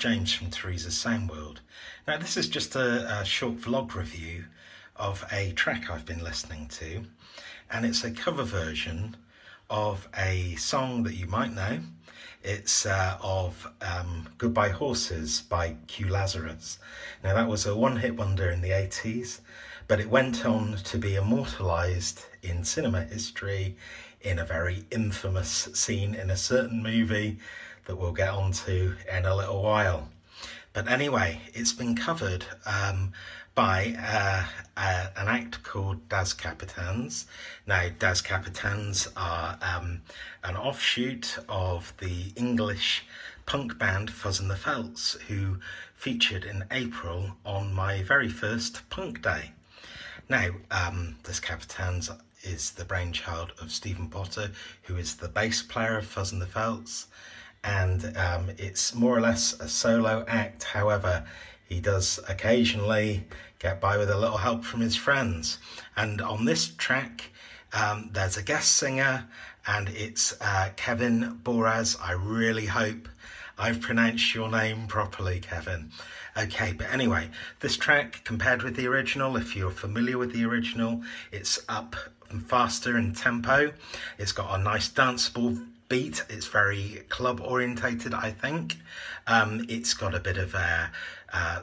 James from Theresas Sound World. Now this is just a short vlog review of a track I've been listening to, and it's a cover version of a song that you might know. It's of Goodbye Horses by Q Lazzarus. Now that was a one-hit wonder in the 80s, but it went on to be immortalised in cinema history in a very infamous scene in a certain movie that we'll get onto in a little while. But anyway, it's been covered by an act called Das Kapitans. Now, Das Kapitans are an offshoot of the English punk band Fuzz and The Felts, who featured in April on my very first punk day. Now, Das Kapitans is the brainchild of Stephen Potter, who is the bass player of Fuzz and The Felts, and it's more or less a solo act. However, he does occasionally get by with a little help from his friends. And on this track, there's a guest singer, and it's Kevin Boraz. I really hope I've pronounced your name properly, Kevin. Okay, but anyway, this track, compared with the original, if you're familiar with the original, it's up and faster in tempo. It's got a nice danceable beat. It's very club orientated, I think. It's got a bit of a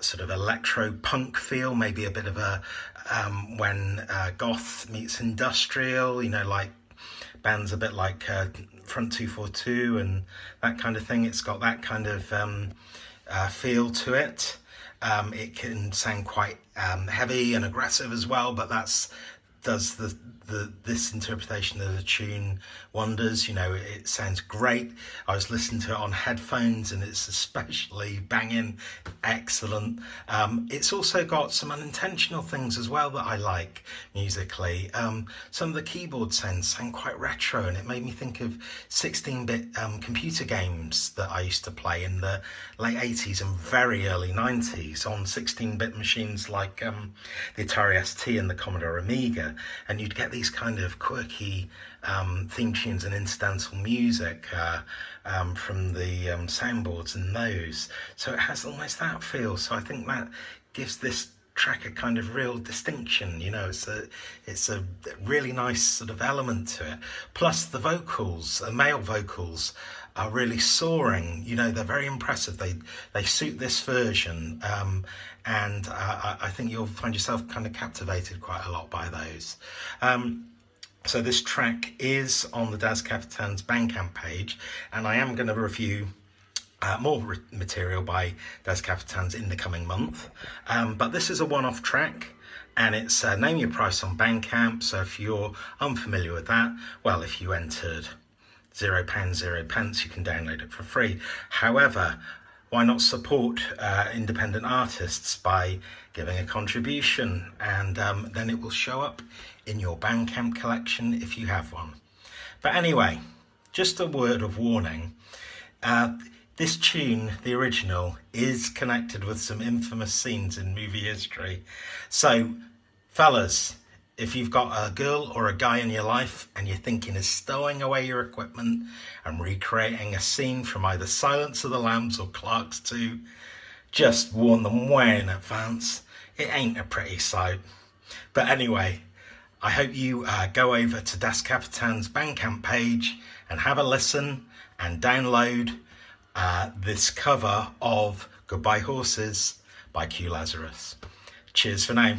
sort of electro punk feel, maybe a bit of a when Goth meets industrial, you know, like bands a bit like Front 242 and that kind of thing. It's got that kind of feel to it. It can sound quite heavy and aggressive as well, but does this interpretation of the tune wonders. You know, it sounds great. I was listening to it on headphones and it's especially banging, excellent. It's also got some unintentional things as well that I like musically. Some of the keyboard sounds sound quite retro, and it made me think of 16-bit computer games that I used to play in the late 80s and very early 90s on 16-bit machines like the Atari ST and the Commodore Amiga, and you'd get these kind of quirky theme tunes and incidental music from the soundboards and those. So it has almost that feel. So I think that gives this track a kind of real distinction. You know, it's a really nice sort of element to it. Plus the vocals, male vocals, are really soaring. You know, they're very impressive. They suit this version, and I think you'll find yourself kind of captivated quite a lot by those. So this track is on the Das Kapitans Bandcamp page, and I am going to review more material by Das Kapitans in the coming month. But this is a one-off track, and it's Name Your Price on Bandcamp. So if you're unfamiliar with that, well, if you entered £0, 0p, you can download it for free. However, why not support independent artists by giving a contribution, and then it will show up in your Bandcamp collection if you have one. But anyway, just a word of warning. This tune, the original, is connected with some infamous scenes in movie history. So, fellas, if you've got a girl or a guy in your life and you're thinking of stowing away your equipment and recreating a scene from either Silence of the Lambs or Clerks 2, just warn them way in advance. It ain't a pretty sight. But anyway, I hope you go over to Das Kapitans Bandcamp page and have a listen and download this cover of Goodbye Horses by Q Lazzarus. Cheers for now.